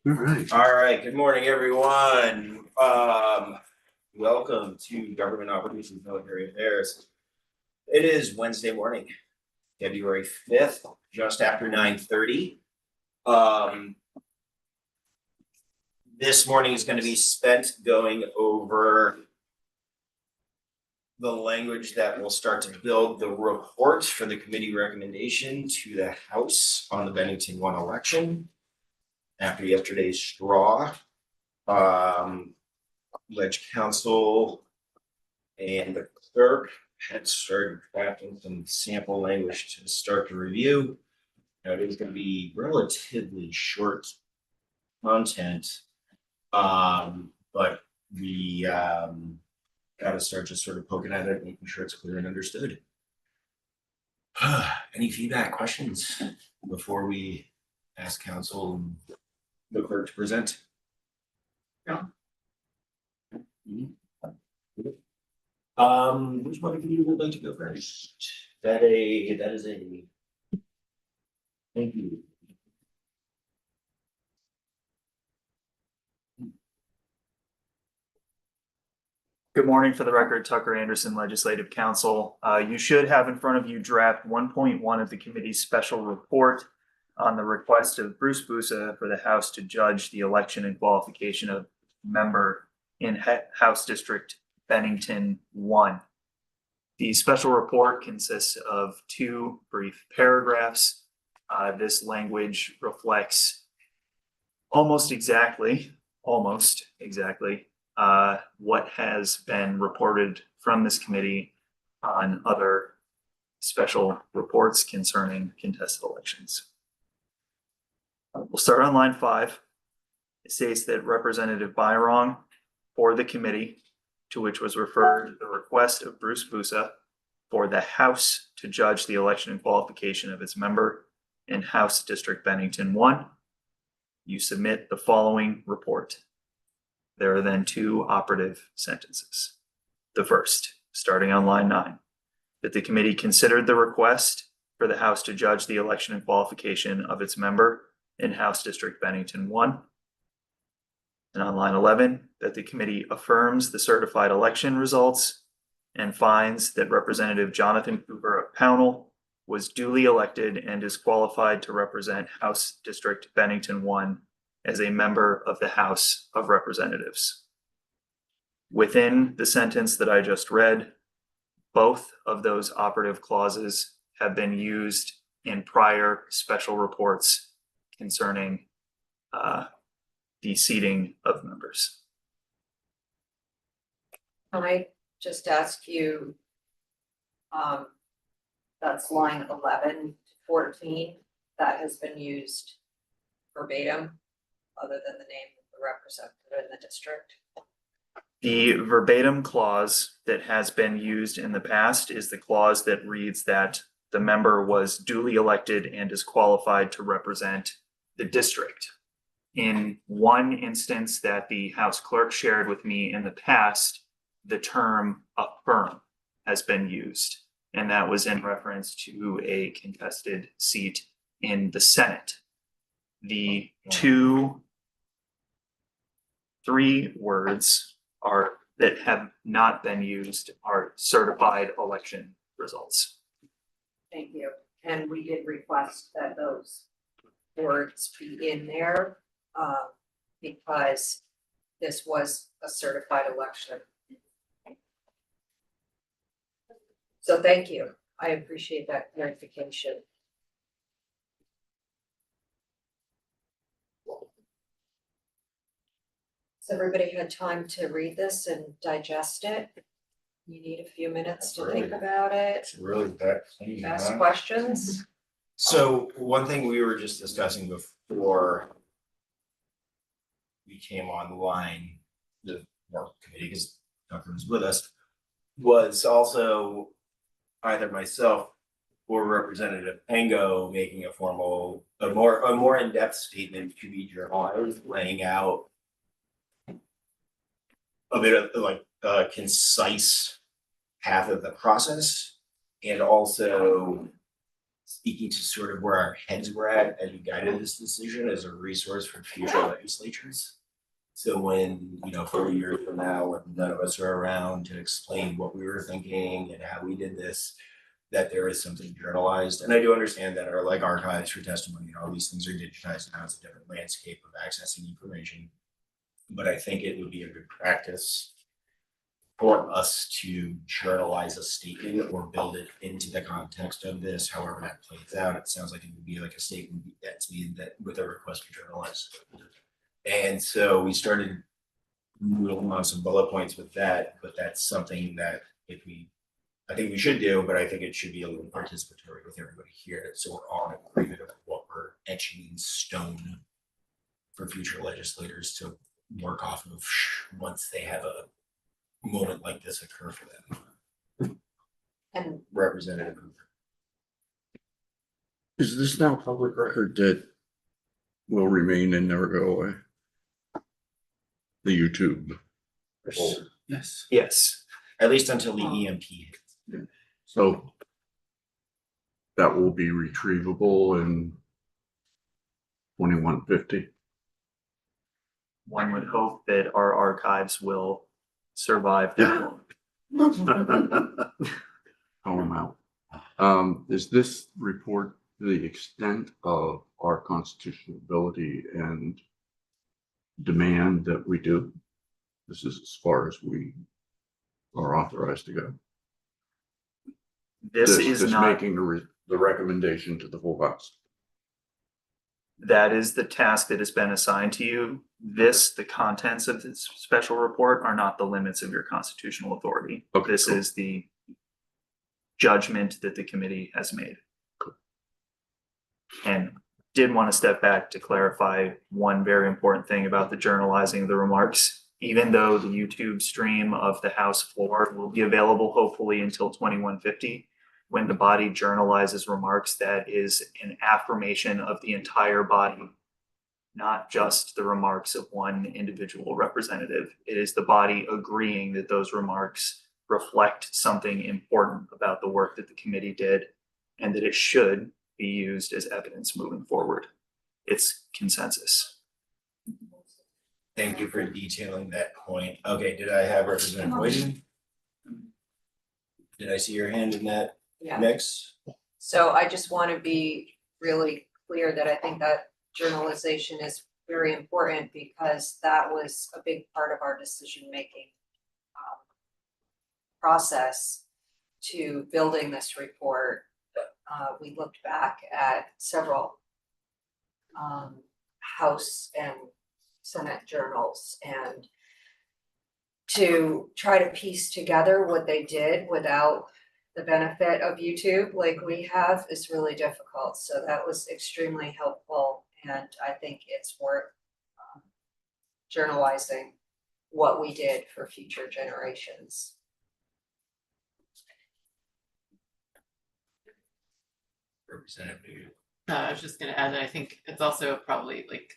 All right, good morning, everyone. Welcome to Government Operations Military Affairs. It is Wednesday morning, February 5th, just after 9:30. This morning is going to be spent going over the language that will start to build the report for the committee recommendation to the House on the Bennington 1 election after yesterday's straw. Ledge Council and the clerk had started drafting some sample language to start the review. Now, it is going to be relatively short content, but we got to start just sort of poking at it, making sure it's clear and understood. Any feedback, questions before we ask council and the clerk to present? No. Which one of you would like to go first? That is a. Thank you. Good morning. For the record, Tucker Anderson, Legislative Counsel. You should have in front of you draft 1.1 of the committee's special report on the request of Bruce Busa for the House to judge the election and qualification of member in House District Bennington 1. The special report consists of 2 brief paragraphs. This language reflects almost exactly what has been reported from this committee on other special reports concerning contested elections. We'll start on line 5. It states that Representative Byrong for the committee, to which was referred the request of Bruce Busa for the House to judge the election and qualification of its member in House District Bennington 1. You submit the following report. There are then 2 operative sentences. The first, starting on line 9, that the committee considered the request for the House to judge the election and qualification of its member in House District Bennington 1. And on line 11, that the committee affirms the certified election results and finds that Representative Jonathan Cooper of Pownell was duly elected and is qualified to represent House District Bennington 1 as a member of the House of Representatives. Within the sentence that I just read, both of those operative clauses have been used in prior special reports concerning the seating of members. Can I just ask you, that's line 11 to 14, that has been used verbatim, other than the name of the representative in the district? The verbatim clause that has been used in the past is the clause that reads that the member was duly elected and is qualified to represent the district. In one instance that the House clerk shared with me in the past, the term affirm has been used, and that was in reference to a contested seat in the Senate. The 3 words that have not been used are certified election results. Thank you. And we did request that those words be in there, because this was a certified election. So thank you. I appreciate that clarification. So everybody had time to read this and digest it? You need a few minutes to think about it, It's really that. ask questions? So one thing we were just discussing before we came online, the work committee, because Tucker was with us, was also either myself or Representative Pengo making a more in-depth statement to be journalized, laying out a bit of like a concise path of the process, and also speaking to sort of where our heads were at as we guided this decision as a resource for future legislatures. So when, 4 years from now, when none of us are around to explain what we were thinking and how we did this, that there is something journalized. And I do understand that our like archives for testimony and all these things are digitized now. It's a different landscape of accessing information. But I think it would be a good practice for us to journalize a statement or build it into the context of this, however that plays out. It sounds like it would be like a statement that's made that with a request to journalize. And so we started moving on some bullet points with that, but that's something that I think we should do, but I think it should be a little participatory with everybody here. So we're all in agreement of what we're etching in stone for future legislators to work off of once they have a moment like this occur for them. And Representative. Is this now public record that will remain and never go away? The YouTube. Yes. Yes, At least until the EMP hits. So that will be retrievable in 2150. one would hope that our archives will survive that long. Call them out. Is this report the extent of our constitutional ability and demand that we do? This is as far as we are authorized to go. This is Just not, making the recommendation to the full house. that is the task that has been assigned to you. The contents of this special report are not the limits of your constitutional authority. Okay, This cool. is the judgment that the committee has made. Cool. And did want to step back to clarify one very important thing about the journalizing of the remarks. Even though the YouTube stream of the House floor will be available hopefully until 2150, when the body journalizes remarks, that is an affirmation of the entire body, not just the remarks of one individual representative. It is the body agreeing that those remarks reflect something important about the work that the committee did and that it should be used as evidence moving forward. It's consensus. Thank you for detailing that point. Okay, did I have Representative Boyden? Did I see your hand in that yeah, mix? so I just want to be really clear that I think that journalization is very important because that was a big part of our decision-making process to building this report. We looked back at several House and Senate journals and to try to piece together what they did without the benefit of YouTube like we have is really difficult. So that was extremely helpful and I think it's worth journalizing what we did for future generations. Representative. I was just gonna add that I think it's also probably like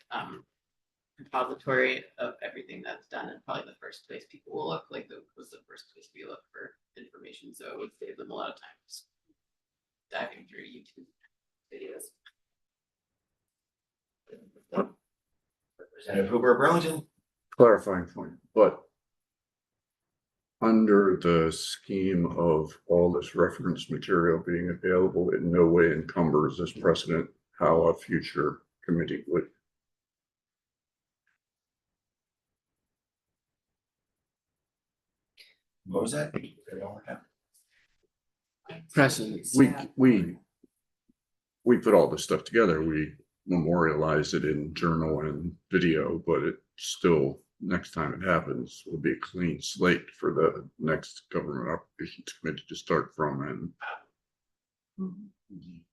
repository of everything that's done and probably the first place people will look, like was the first place we look for information, so it would save them a lot of times diving through YouTube videos. Representative Hooper Burlington. Clarifying point, but under the scheme of all this reference material being available, it in no way encumbers this precedent how a future committee would. What was that? Precedent. We put all this stuff together. We memorialize it in journal and video, but it still, next time it happens, will be a clean slate for the next government operations committee to start from. And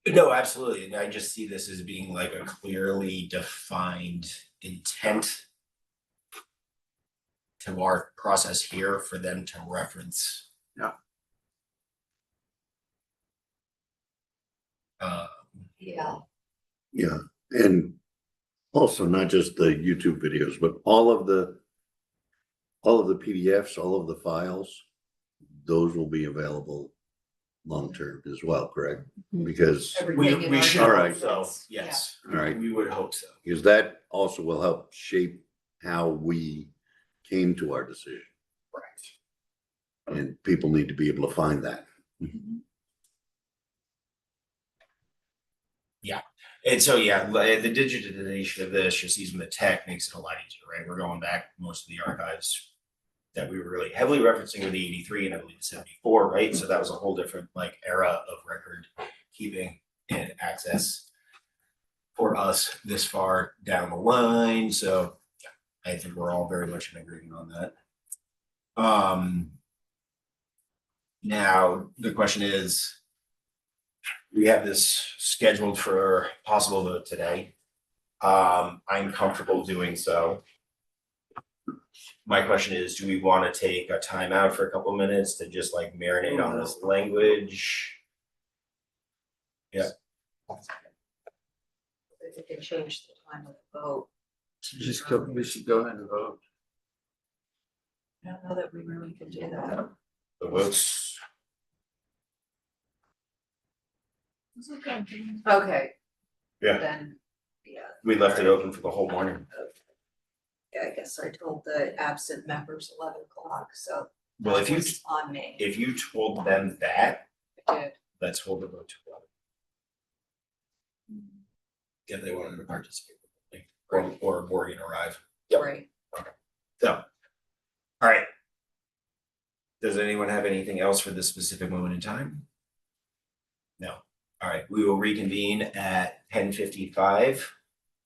No, absolutely. And I just see this as being like a clearly defined intent to our process here for them to reference. Yeah. Yeah. Yeah, and also not just the YouTube videos, but all of the PDFs, all of the files, those will be available long-term as well, correct? Because, Everything in We our should, All right. so, documents, yeah. yes, all right, we would hope so. because that also will help shape how we came to our decision. Right. And people need to be able to find that. And so, yeah, the digitization of this, just using the tech makes it a lot easier, right? We're going back most of the archives that we were really heavily referencing were the 83 and I believe the 74, right? So that was a whole different like era of record keeping and access for us this far down the line. So yeah, I think we're all very much in agreement on that. Now the question is, we have this scheduled for possible vote today. I'm comfortable doing so. My question is, do we want to take a timeout for a couple minutes to just like marinate on this language? If we can change the time of the vote. We should go ahead and vote. I don't know that we really can do that. The votes, Okay. Yeah. Then, yeah, we left it open for the whole morning. yeah, I guess I told the absent members 11 o'clock, so. Well, if that you, was on me, if you told them that, I did. let's hold the vote to 11. If they wanted to participate, or Morgan arrive. Yep. Right. So, all right. Does anyone have anything else for this specific moment in time? No. All right, we will reconvene at 10:55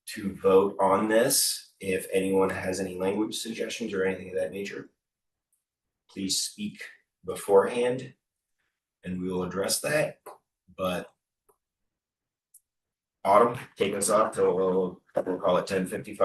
to vote on this. If anyone has any language suggestions or anything of that nature, please speak beforehand and we will address that. But Autumn, take us off till we'll call it 10:55.